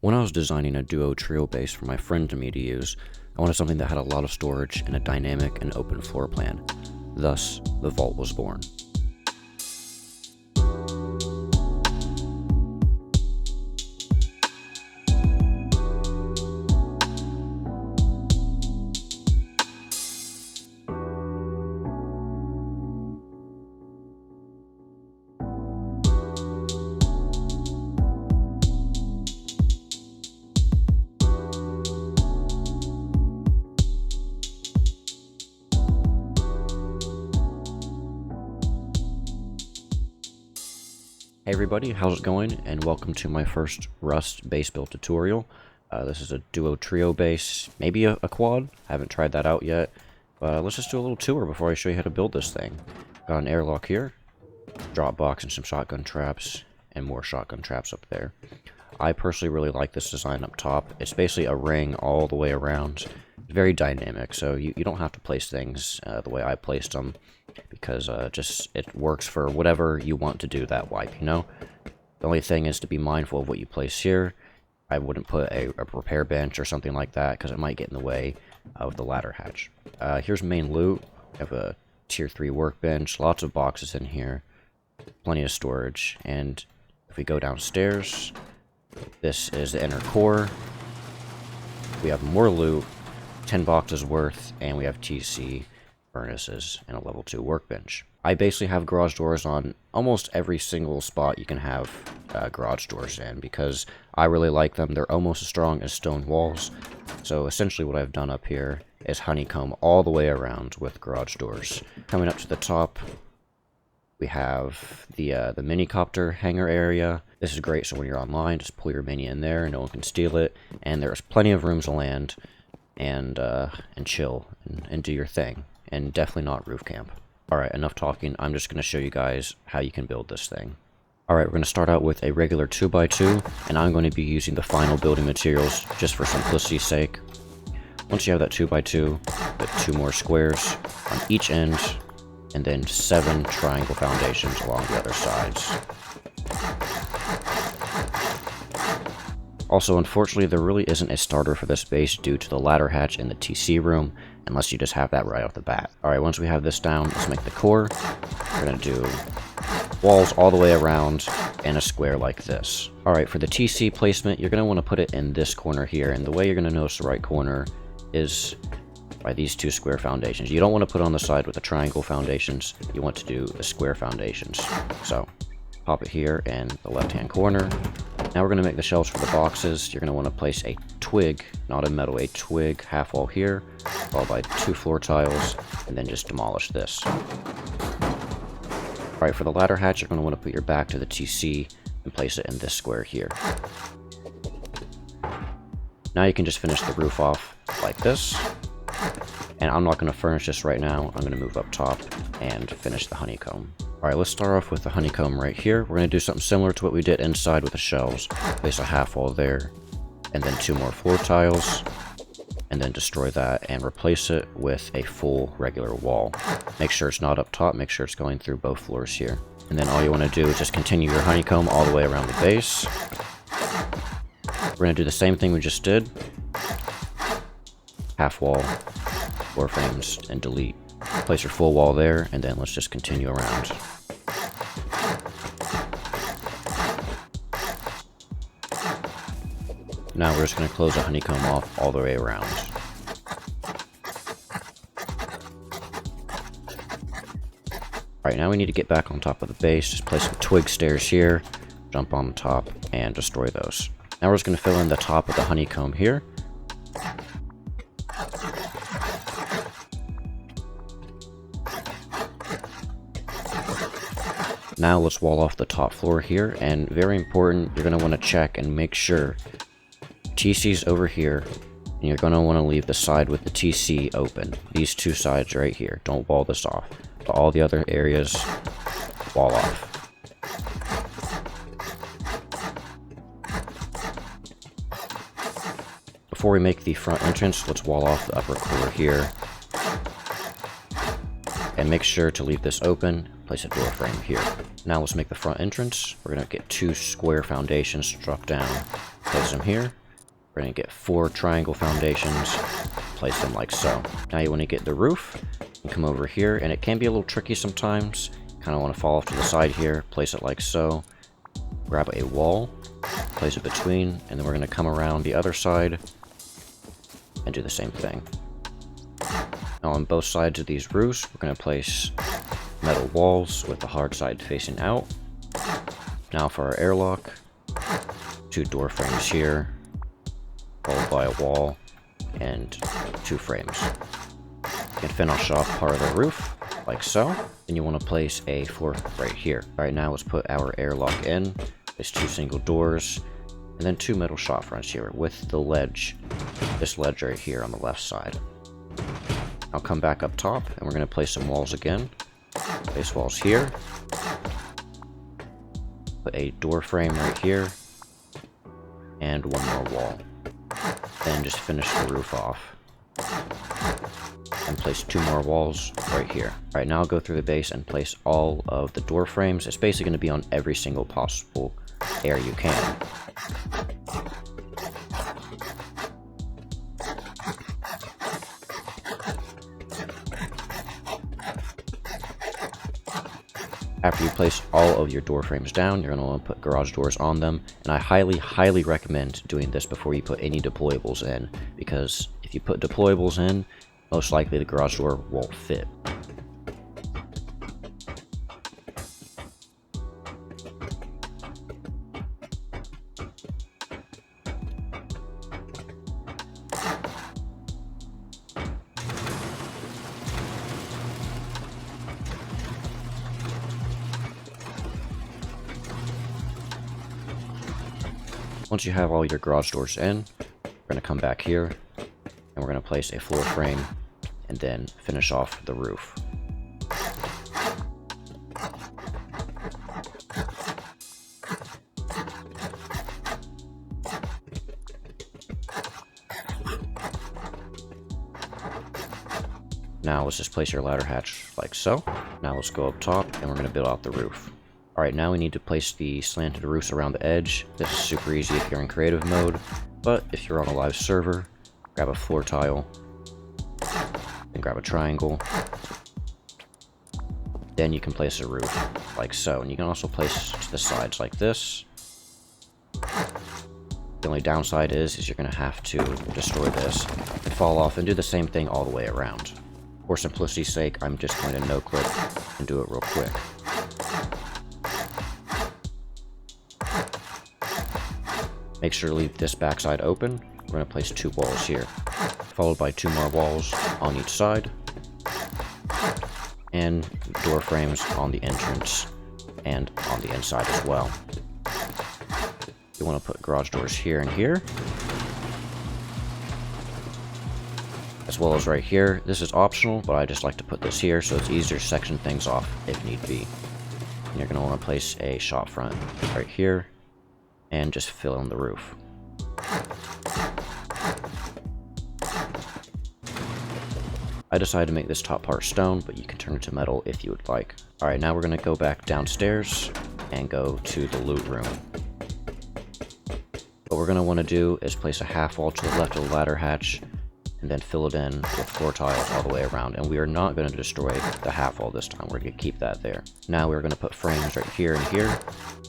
When I was designing a duo trio base for my friend and me to use, I wanted something that had a lot of storage and a dynamic and open floor plan. Thus, the Vault was born. Hey everybody, how's it going? And welcome to my first Rust base build tutorial. This is a duo trio base, maybe a quad. I haven't tried that out yet, but let's just do a little tour before I show you how to build this thing. Got an airlock here, drop box and some shotgun traps, and more shotgun traps up there. I personally really like this design up top. It's basically a ring all the way around. It's very dynamic, so you don't have to place things the way I placed them, because it works for whatever you want to do that wipe, you know? The only thing is to be mindful of what you place here. I wouldn't put a repair bench or something like that, because it might get in the way of the ladder hatch. Here's main loot. I have a tier 3 workbench, lots of boxes in here, plenty of storage, and if we go downstairs, this is the inner core. We have more loot, 10 boxes worth, and we have TC furnaces and a level 2 workbench. I basically have garage doors on almost every single spot you can have garage doors in, because I really like them. They're almost as strong as stone walls. So essentially what I've done up here is honeycomb all the way around with garage doors. Coming up to the top, we have the mini-copter hangar area. This is great, so when you're online, just pull your mini in there, and no one can steal it. And there's plenty of rooms to land and chill and do your thing. And definitely not roof camp. Alright, enough talking. I'm just going to show you guys how you can build this thing. Alright, we're going to start out with a regular 2x2, and I'm going to be using the final building materials just for simplicity's sake. Once you have that 2x2, put 2 more squares on each end, and then 7 triangle foundations along the other sides. Also, unfortunately, there really isn't a starter for this base due to the ladder hatch in the TC room, unless you just have that right off the bat. Alright, once we have this down, let's make the core. We're going to do walls all the way around and a square like this. Alright, for the TC placement, you're going to want to put it in this corner here, and the way you're going to notice the right corner is by these 2 square foundations. You don't want to put it on the side with the triangle foundations, you want to do the square foundations. So, pop it here in the left-hand corner. Now we're going to make the shelves for the boxes. You're going to want to place a twig, not a metal, a twig half wall here, followed by 2 floor tiles, and then just demolish this. Alright, for the ladder hatch, you're going to want to put your back to the TC and place it in this square here. Now you can just finish the roof off like this. And I'm not going to furnish this right now. I'm going to move up top and finish the honeycomb. Alright, let's start off with the honeycomb right here. We're going to do something similar to what we did inside with the shelves. Place a half wall there, and then 2 more floor tiles, and then destroy that and replace it with a full regular wall. Make sure it's not up top, make sure it's going through both floors here. And then all you want to do is just continue your honeycomb all the way around the base. We're going to do the same thing we just did. Half wall, floor frames, and delete. Place your full wall there, and then let's just continue around. Now we're just going to close the honeycomb off all the way around. Alright, now we need to get back on top of the base. Just place some twig stairs here, jump on the top, and destroy those. Now we're just going to fill in the top of the honeycomb here. Now let's wall off the top floor here, and very important, you're going to want to check and make sure TC's over here, and you're going to want to leave the side with the TC open. These 2 sides right here. Don't wall this off. But all the other areas, wall off. Before we make the front entrance, let's wall off the upper core here. And make sure to leave this open. Place a door frame here. Now let's make the front entrance. We're going to get 2 square foundations to drop down. place them here. We're going to get 4 triangle foundations, place them like so. Now you want to get the roof, and come over here, and it can be a little tricky sometimes. Kind of want to fall off to the side here, place it like so. Grab a wall, place it between, and then we're going to come around the other side and do the same thing. Now on both sides of these roofs, we're going to place metal walls with the hard side facing out. Now for our airlock, 2 door frames here, followed by a wall and 2 frames. You can finish off part of the roof like so. Then you want to place a floor right here. Alright, now let's put our airlock in. There's 2 single doors, and then 2 metal shot fronts here with the ledge, this ledge right here on the left side. I'll come back up top, and we're going to place some walls again. Place walls here. Put a door frame right here, and 1 more wall. Then just finish the roof off. And place 2 more walls right here. Alright, now I'll go through the base and place all of the door frames. It's basically going to be on every single possible area you can. After you place all of your door frames down, you're going to want to put garage doors on them, and I highly recommend doing this before you put any deployables in, because if you put deployables in, most likely the garage door won't fit. Once you have all your garage doors in, we're going to come back here, and we're going to place a floor frame, and then finish off the roof. Now let's just place your ladder hatch like so. Now let's go up top, and we're going to build out the roof. Alright, now we need to place the slanted roofs around the edge. This is super easy if you're in creative mode, but if you're on a live server, grab a floor tile, then grab a triangle, then you can place a roof like so, and you can also place to the sides like this. The only downside is you're going to have to destroy this and fall off and do the same thing all the way around. For simplicity's sake, I'm just going to no-click and do it real quick. Make sure to leave this backside open. We're going to place 2 walls here, followed by 2 more walls on each side, and door frames on the entrance and on the inside as well. You want to put garage doors here and here, as well as right here. This is optional, but I just like to put this here so it's easier to section things off if need be. And you're going to want to place a shop front right here, and just fill in the roof. I decided to make this top part stone, but you can turn it to metal if you would like. Alright, now we're going to go back downstairs and go to the loot room. What we're going to want to do is place a half wall to the left of the ladder hatch, and then fill it in with floor tiles all the way around. And we are not going to destroy the half wall this time. We're going to keep that there. Now we're going to put frames right here and here.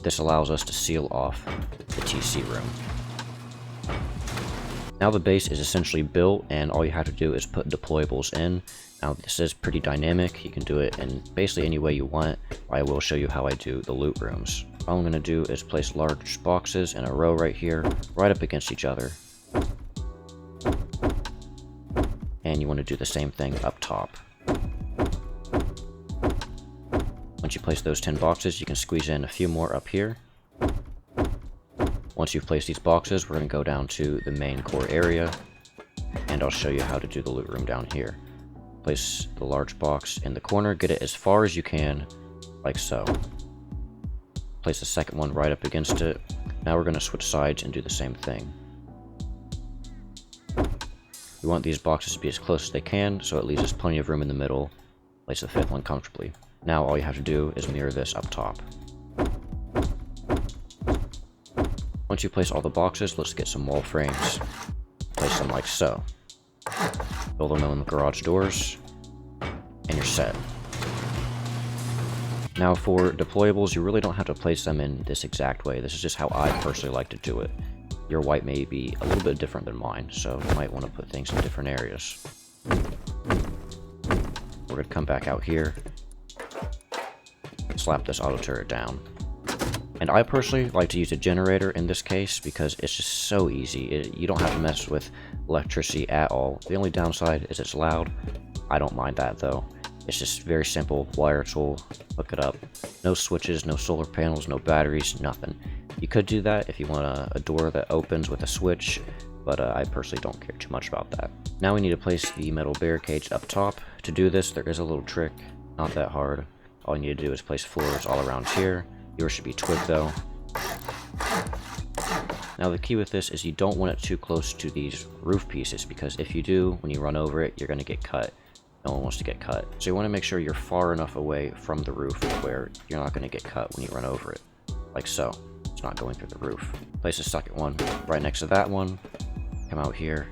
This allows us to seal off the TC room. Now the base is essentially built, and all you have to do is put deployables in. Now this is pretty dynamic. You can do it in basically any way you want. I will show you how I do the loot rooms. All I'm going to do is place large boxes in a row right here, right up against each other. And you want to do the same thing up top. Once you place those 10 boxes, you can squeeze in a few more up here. Once you've placed these boxes, we're going to go down to the main core area, and I'll show you how to do the loot room down here. Place the large box in the corner, get it as far as you can, like so. Place the second one right up against it. Now we're going to switch sides and do the same thing. We want these boxes to be as close as they can, so it leaves us plenty of room in the middle. Place the 5th one comfortably. Now all you have to do is mirror this up top. Once you place all the boxes, let's get some wall frames. Place them like so. Fill them in the garage doors, and you're set. Now for deployables, you really don't have to place them in this exact way. This is just how I personally like to do it. Your white may be a little bit different than mine, so you might want to put things in different areas. We're going to come back out here, slap this auto turret down. And I personally like to use a generator in this case because it's just so easy. You don't have to mess with electricity at all. The only downside is it's loud. I don't mind that though. It's just very simple, wire tool, hook it up. No switches, no solar panels, no batteries, nothing. You could do that if you want a door that opens with a switch, but I personally don't care too much about that. Now we need to place the metal barricades up top. To do this, there is a little trick, not that hard. All you need to do is place floors all around here. Yours should be twig though. Now the key with this is you don't want it too close to these roof pieces, because if you do, when you run over it, you're going to get cut. No one wants to get cut. So you want to make sure you're far enough away from the roof where you're not going to get cut when you run over it. Like so. It's not going through the roof. Place a second one right next to that one. Come out here.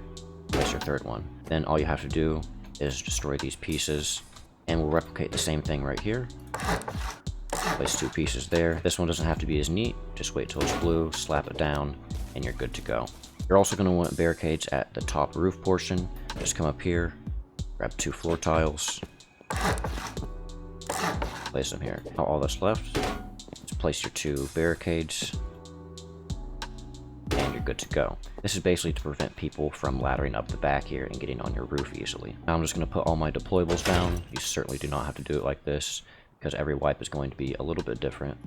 Place your third one. Then all you have to do is destroy these pieces. And we'll replicate the same thing right here. Place two pieces there. This one doesn't have to be as neat. Just wait till it's blue, slap it down, and you're good to go. You're also going to want barricades at the top roof portion. Just come up here. Grab two floor tiles, place them here. Now all that's left is place your two barricades, and you're good to go. This is basically to prevent people from laddering up the back here and getting on your roof easily. Now I'm just going to put all my deployables down. You certainly do not have to do it like this, because every wipe is going to be a little bit different.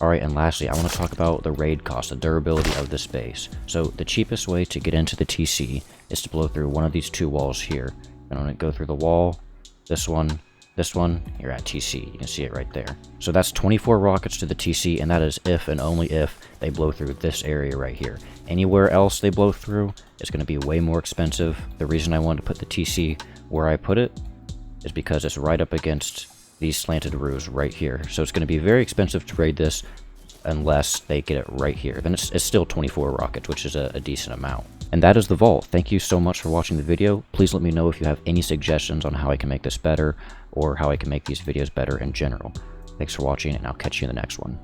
Alright, and lastly, I want to talk about the raid cost, the durability of this base. So the cheapest way to get into the TC is to blow through one of these two walls here. And when it go through the wall, this one, you're at TC. You can see it right there. So that's 24 rockets to the TC, and that is if and only if they blow through this area right here. Anywhere else they blow through is going to be way more expensive. The reason I wanted to put the TC where I put it is because it's right up against these slanted roofs right here. So it's going to be very expensive to raid this unless they get it right here. Then it's still 24 rockets, which is a decent amount. And that is the vault. Thank you so much for watching the video. Please let me know if you have any suggestions on how I can make this better, or how I can make these videos better in general. Thanks for watching, and I'll catch you in the next one.